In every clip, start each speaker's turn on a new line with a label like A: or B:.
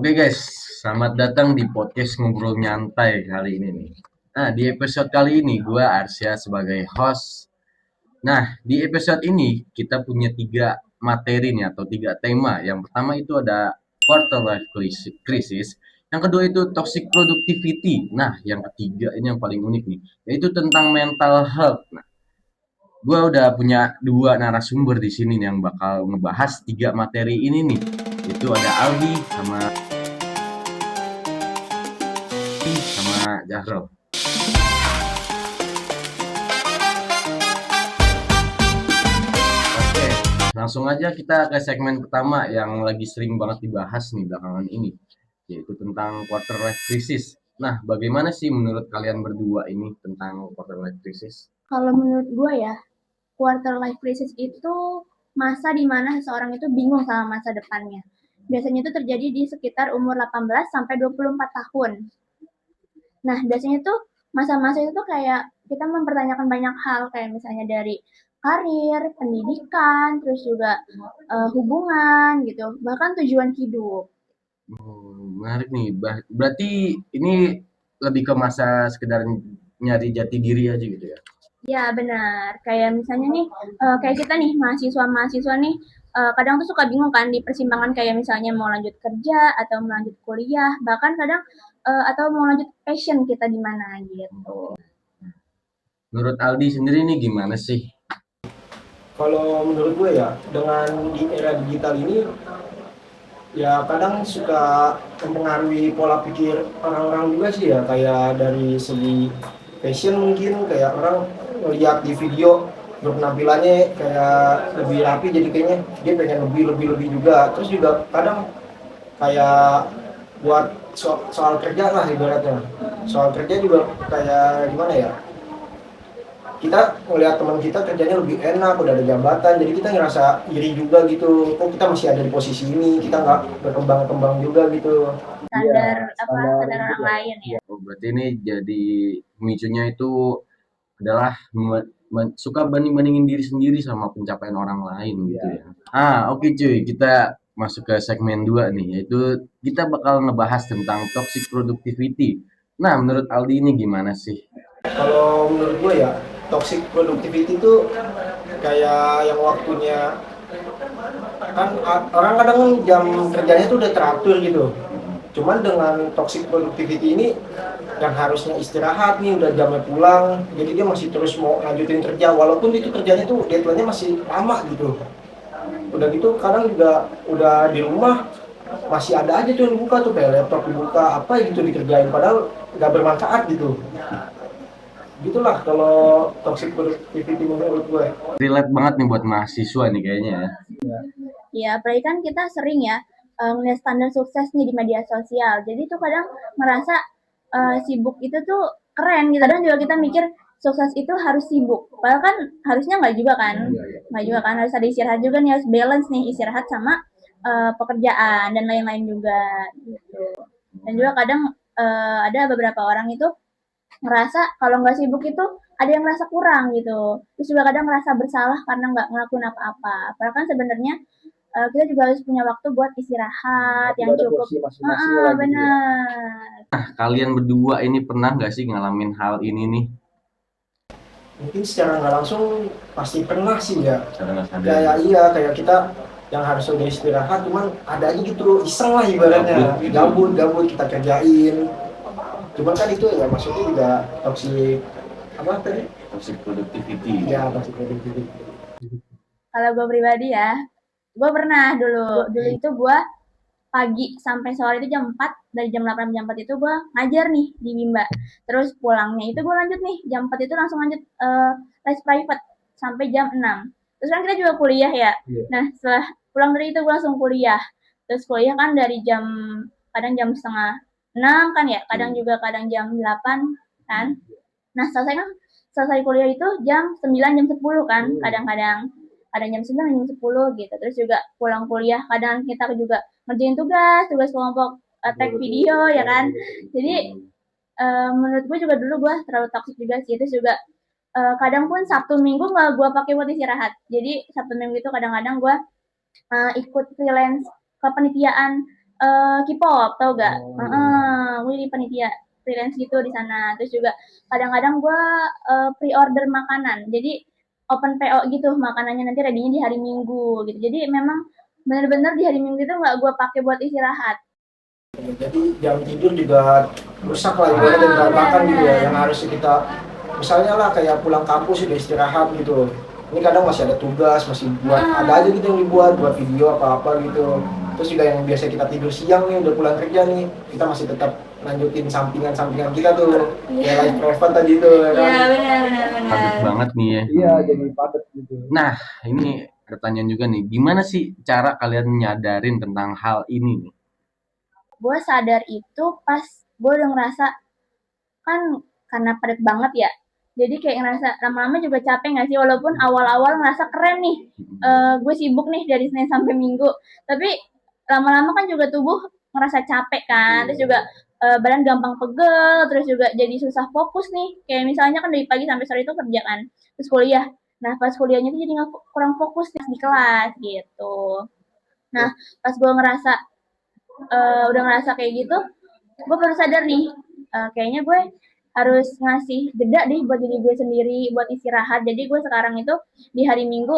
A: Oke guys, selamat datang di podcast Ngobrol Nyantai kali ini nih. Nah, di episode kali ini gue Arsya sebagai host. Nah, di episode ini kita punya tiga materi nih atau tiga tema. Yang pertama itu ada quarter life crisis. Yang kedua itu toxic productivity. Nah, yang ketiga ini yang paling unik nih, yaitu tentang mental health. Nah, gue udah punya dua narasumber di sini nih yang bakal ngebahas tiga materi ini nih. Itu ada Aldi sama Jahro. Oke, langsung aja kita ke segmen pertama yang lagi sering banget dibahas nih belakangan ini, yaitu tentang quarter life crisis. Nah, bagaimana sih menurut kalian berdua ini tentang quarter life crisis?
B: Kalau menurut gue ya, quarter life crisis itu masa di mana seseorang itu bingung sama masa depannya. Biasanya itu terjadi di sekitar umur 18 sampai 24 tahun. Nah, biasanya tuh masa-masa itu tuh kayak kita mempertanyakan banyak hal kayak misalnya dari karir, pendidikan, terus juga hubungan gitu, bahkan tujuan hidup.
A: Menarik nih. Berarti ini lebih ke masa sekedar nyari jati diri aja gitu ya?
B: Ya benar, kayak misalnya nih, kayak kita nih mahasiswa-mahasiswa nih, kadang tuh suka bingung kan di persimpangan kayak misalnya mau lanjut kerja atau mau lanjut kuliah, bahkan kadang, atau mau lanjut passion kita di mana gitu.
A: Menurut Aldi sendiri nih gimana sih?
C: Kalau menurut gue ya, dengan di era digital ini, ya kadang suka mempengaruhi pola pikir orang-orang juga sih ya, kayak dari segi fashion mungkin, kayak orang ngeliat di video penampilannya kayak lebih rapi, jadi kayaknya dia pengen lebih juga. Terus juga kadang kayak buat soal kerja lah ibaratnya. Soal kerja juga kayak gimana ya, kita ngelihat teman kita kerjanya lebih enak, udah ada jabatan, jadi kita ngerasa iri juga gitu, kok kita masih ada di posisi ini, kita nggak berkembang juga gitu.
B: Standar
C: Iya,
B: apa,
C: standar
B: standar
C: gitu
B: orang
C: ya.
B: lain ya.
A: Oh, berarti ini jadi pemicunya itu adalah suka banding-bandingin diri sendiri sama pencapaian orang lain gitu
C: Iya.
A: ya. Oke cuy, kita masuk ke segmen 2 nih, yaitu kita bakal ngebahas tentang toxic productivity. Nah, menurut Aldi ini gimana sih?
C: Kalau menurut gue ya, toxic productivity itu kayak yang waktunya, kan orang kadang jam kerjanya tuh udah teratur gitu. Cuman dengan toxic productivity ini, yang harusnya istirahat nih udah jamnya pulang, jadi dia masih terus mau lanjutin kerja walaupun itu kerjanya tuh deadline-nya masih lama gitu. Udah gitu kadang juga udah di rumah masih ada aja tuh yang dibuka tuh, kayak laptop dibuka apa gitu dikerjain padahal nggak bermanfaat gitu. Gitulah kalau toxic productivity menurut gue.
A: Relate banget nih buat mahasiswa nih kayaknya ya.
C: Ya.
B: Ya, apalagi kan kita sering ya, ngeliat standar sukses nih di media sosial, jadi tuh kadang merasa, sibuk itu tuh keren gitu, kadang juga kita mikir sukses itu harus sibuk, padahal kan harusnya nggak juga kan, nggak juga kan, harus ada istirahat juga nih, harus balance nih istirahat sama, pekerjaan dan lain-lain juga gitu. Dan juga kadang, ada beberapa orang itu ngerasa kalau nggak sibuk itu ada yang ngerasa kurang gitu, terus juga kadang ngerasa bersalah karena nggak ngelakuin apa-apa, padahal kan sebenarnya kita juga harus punya waktu buat istirahat
C: Tapi
B: yang
C: ada
B: cukup.
C: porsi masing-masing lah gitu ya.
B: Benar.
A: Kalian berdua ini pernah nggak sih ngalamin hal ini nih?
C: Mungkin secara nggak langsung pasti pernah sih ya.
A: Secara nggak sadar.
C: Kayak iya, kayak kita yang harus udah istirahat cuman ada aja gitu iseng lah ibaratnya,
A: Gabut gitu.
C: gabut kita kerjain. Cuman kan itu ya maksudnya juga toxic apa tadi?
A: Toxic productivity.
C: Ya toxic productivity.
B: Kalau gue pribadi ya, gue pernah dulu itu gue pagi sampai sore itu jam 4, dari jam 8 jam 4 itu gue ngajar nih di Bimba, terus pulangnya itu gue lanjut nih jam 4 itu langsung lanjut les private sampai jam 6, terus kan kita juga kuliah ya.
C: Iya.
B: Nah setelah pulang dari itu gue langsung kuliah, terus kuliah kan dari kadang jam setengah 6 kan ya, kadang jam 8 kan. Nah selesai kuliah itu jam 9 jam 10 kan, kadang-kadang kadang jam 9 jam 10 gitu, terus juga pulang kuliah kadang kita juga ngerjain tugas kelompok, tag video ya kan. Jadi menurut gue juga dulu gue terlalu toxic juga sih, terus juga kadang pun Sabtu Minggu nggak gue pakai buat istirahat, jadi Sabtu Minggu itu kadang-kadang gue ikut freelance kepanitiaan K-pop, tau gak?
C: Oh,
B: Gue jadi panitia freelance gitu di sana. Terus juga kadang-kadang gue pre-order makanan. Jadi open PO gitu, makanannya nanti ready-nya di hari Minggu gitu. Jadi memang bener-bener di hari Minggu itu nggak gue pakai buat istirahat.
C: jadi jam tidur juga rusak lah ibaratnya berantakan gitu ya, yang
B: Benar-benar.
C: harusnya kita misalnya lah kayak pulang kampus udah istirahat gitu, ini kadang masih ada tugas, masih buat ada aja gitu yang dibuat buat video apa-apa gitu. Terus juga yang biasa kita tidur siang nih udah pulang kerja nih, kita masih tetap lanjutin sampingan-sampingan kita tuh kayak live private tadi tuh ya kan.
B: Iya, benar-benar.
A: Padat banget nih ya.
C: Iya, jadi padat gitu.
A: Nah, ini pertanyaan juga nih, gimana sih cara kalian nyadarin tentang hal ini nih?
B: Gue sadar itu pas gue udah ngerasa kan karena padat banget ya. Jadi kayak ngerasa lama-lama juga capek nggak sih? Walaupun awal-awal ngerasa keren nih, gue sibuk nih dari Senin sampai Minggu. Tapi lama-lama kan juga tubuh ngerasa capek kan. Terus juga badan gampang pegel. Terus juga jadi susah fokus nih. Kayak misalnya kan dari pagi sampai sore itu kerja kan. Terus kuliah. Nah pas kuliahnya tuh jadi nggak kurang fokus nih di kelas gitu. Nah pas gue ngerasa udah ngerasa kayak gitu, gue baru sadar nih, kayaknya gue harus ngasih jeda deh buat diri gue sendiri, buat istirahat. Jadi gue sekarang itu di hari Minggu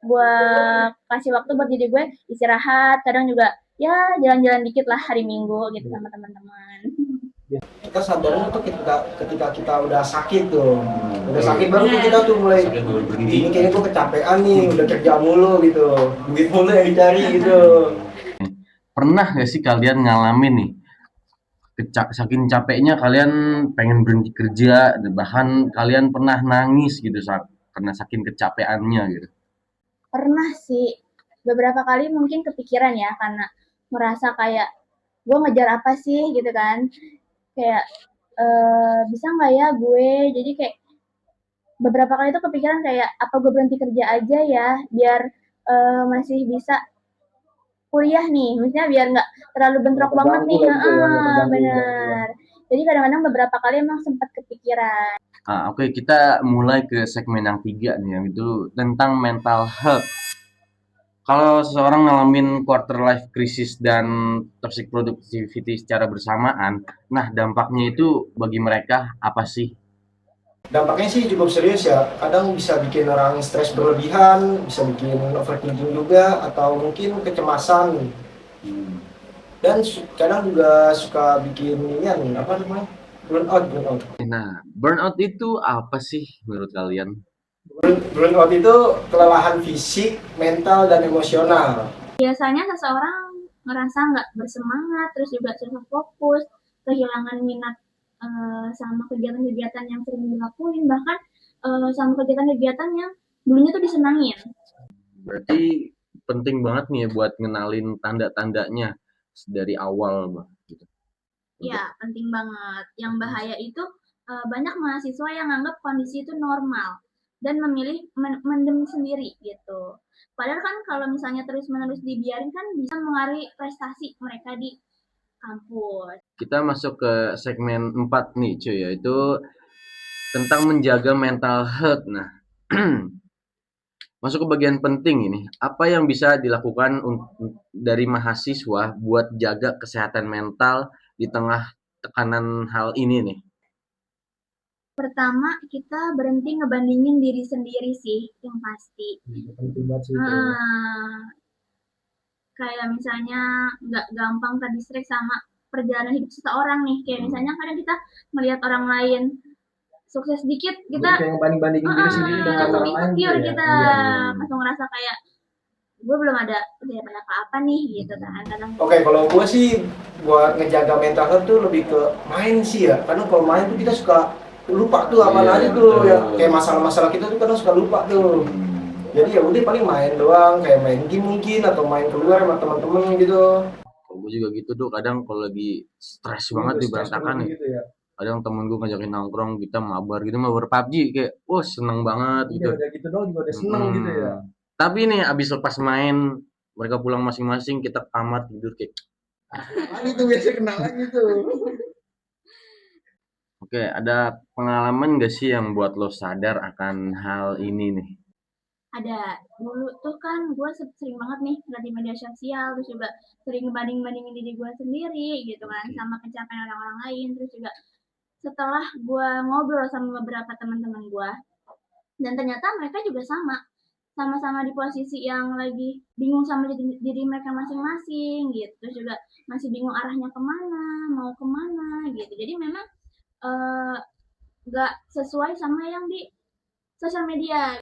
B: gue kasih waktu buat diri gue istirahat. Kadang juga ya jalan-jalan dikit lah hari Minggu gitu sama teman-teman.
C: Kita sadarnya tuh ketika ketika kita udah sakit tuh, udah sakit baru tuh kita tuh mulai
A: Sakit baru berhenti.
C: ini kayaknya gue kecapean nih, udah kerja mulu gitu, duit mulu yang dicari gitu.
A: Pernah gak sih kalian ngalamin nih, saking capeknya kalian pengen berhenti kerja, bahkan kalian pernah nangis gitu saat karena saking kecapeannya gitu?
B: Pernah sih beberapa kali mungkin kepikiran ya karena merasa kayak gue ngejar apa sih gitu kan, kayak bisa nggak ya gue, jadi kayak beberapa kali itu kepikiran kayak apa gue berhenti kerja aja ya biar masih bisa kuliah nih, misalnya biar nggak terlalu bentrok banget nih. Bener, jadi kadang-kadang beberapa kali emang sempat kepikiran.
A: Oke, kita mulai ke segmen yang 3 nih, yang itu tentang mental health. Kalau seseorang ngalamin quarter life crisis dan toxic productivity secara bersamaan, nah dampaknya itu bagi mereka apa sih?
C: Dampaknya sih cukup serius ya, kadang bisa bikin orang stres berlebihan, bisa bikin overthinking juga, atau mungkin kecemasan, dan kadang juga suka bikin ini apa namanya, burnout.
A: Nah, burnout itu apa sih menurut kalian?
C: Burnout itu kelelahan fisik, mental, dan emosional.
B: Biasanya seseorang ngerasa nggak bersemangat, terus juga susah fokus, kehilangan minat sama kegiatan-kegiatan yang sering dilakuin, bahkan sama kegiatan-kegiatan yang dulunya tuh disenangin.
A: Berarti penting banget nih ya buat ngenalin tanda-tandanya dari awal, Mbak, gitu.
B: Ya, penting banget. Yang bahaya itu banyak mahasiswa yang anggap kondisi itu normal dan memilih mendem sendiri gitu. Padahal kan kalau misalnya terus-menerus dibiarin kan bisa mengaruhi prestasi mereka di kampus.
A: Kita masuk ke segmen 4 nih, cuy, yaitu tentang menjaga mental health. Nah, masuk ke bagian penting ini. Apa yang bisa dilakukan dari mahasiswa buat jaga kesehatan mental di tengah tekanan hal ini nih?
B: Pertama, kita berhenti ngebandingin diri sendiri sih, yang pasti.
C: Penting banget sih itu.
B: Kayak misalnya nggak gampang terdistract sama perjalanan hidup seseorang nih. Kayak misalnya kadang kita melihat orang lain sukses dikit, kita
C: Kayak banding-bandingin diri sendiri dengan
B: langsung
C: orang lain
B: insecure
C: gitu ya.
B: kita,
C: Iya.
B: langsung ngerasa kayak gue belum ada udah apa-apa nih gitu kan kadang.
C: Oke, kalau gue sih buat ngejaga mental health tuh lebih ke main sih ya. Karena kalau main tuh kita suka lupa tuh apa
A: Iya,
C: aja tuh
A: betul.
C: ya. Kayak masalah-masalah kita tuh kadang suka lupa tuh. Jadi ya udah paling main doang, kayak main game mungkin atau main keluar sama teman-teman gitu.
A: Kalau gue juga gitu tuh, kadang kalau lagi stres banget di berantakan nih.
C: Gitu ya.
A: Kadang temen gue ngajakin nongkrong, kita mabar PUBG, kayak wah seneng banget gitu.
C: Iya, udah gitu doang juga udah seneng gitu ya.
A: Tapi nih abis lepas main, mereka pulang masing-masing, kita ke kamar tidur kayak
C: Lagi tuh biasa kena lagi tuh.
A: oke, ada pengalaman gak sih yang buat lo sadar akan hal ini nih?
B: Ada. Dulu tuh kan gue sering banget nih lihat di media sosial, terus juga sering banding-bandingin diri gue sendiri gitu kan
A: Oke.
B: sama pencapaian orang-orang lain. Terus juga setelah gue ngobrol sama beberapa teman-teman gue, dan ternyata mereka juga sama-sama di posisi yang lagi bingung sama diri mereka masing-masing gitu. Terus juga masih bingung arahnya kemana, mau kemana gitu. Jadi memang eh, nggak sesuai sama yang di sosial media,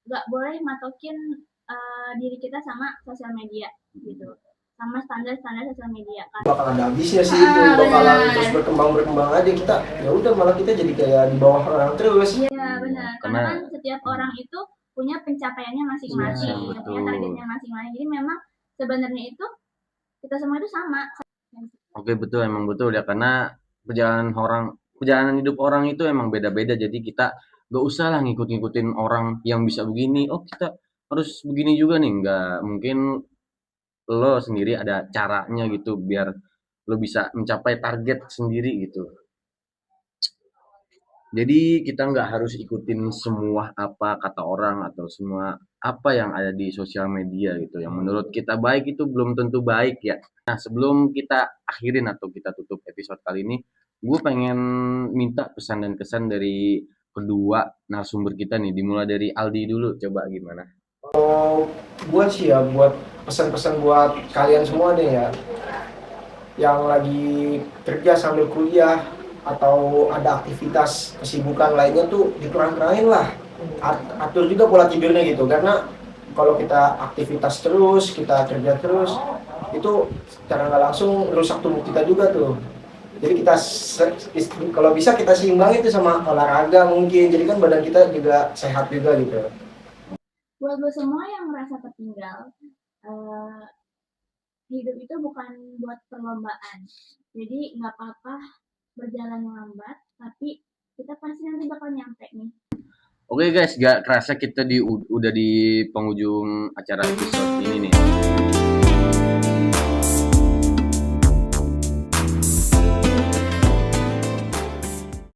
B: nggak boleh matokin diri kita sama sosial media gitu, sama standar-standar sosial media kan.
C: Bakal ada habisnya sih, itu bakalan terus berkembang aja, kita ya udah malah kita jadi kayak di bawah orang terus.
B: Iya benar, karena
A: Karena
B: kan setiap orang itu punya pencapaiannya masing-masing,
A: Iya,
B: punya
A: betul.
B: targetnya masing-masing. Jadi memang sebenarnya itu kita semua itu sama.
A: Oke, betul, emang betul ya, karena perjalanan hidup orang itu emang beda-beda, jadi kita gak usah lah ngikut-ngikutin orang yang bisa begini, oh kita harus begini juga nih, nggak mungkin. Lo sendiri ada caranya gitu biar lo bisa mencapai target sendiri gitu. Jadi kita nggak harus ikutin semua apa kata orang atau semua apa yang ada di sosial media gitu. Yang menurut kita baik itu belum tentu baik ya. Nah, sebelum kita akhirin atau kita tutup episode kali ini, gue pengen minta pesan dan kesan dari kedua narasumber kita nih. Dimulai dari Aldi dulu, coba gimana?
C: Buat sih ya, buat pesan-pesan buat kalian semua deh ya, yang lagi kerja sambil kuliah atau ada aktivitas kesibukan lainnya tuh dikurang-kurangin lah. Atur juga pola tidurnya gitu, karena kalau kita aktivitas terus, kita kerja terus, itu secara nggak langsung rusak tubuh kita juga tuh. Jadi kita kalau bisa kita seimbangin itu sama olahraga mungkin, jadi kan badan kita juga sehat juga gitu.
B: Buat lo semua yang merasa tertinggal, hidup itu bukan buat perlombaan. Jadi nggak apa-apa berjalan lambat, tapi kita pasti nanti bakal nyampe nih.
A: Oke guys, gak kerasa kita udah di penghujung acara episode ini nih.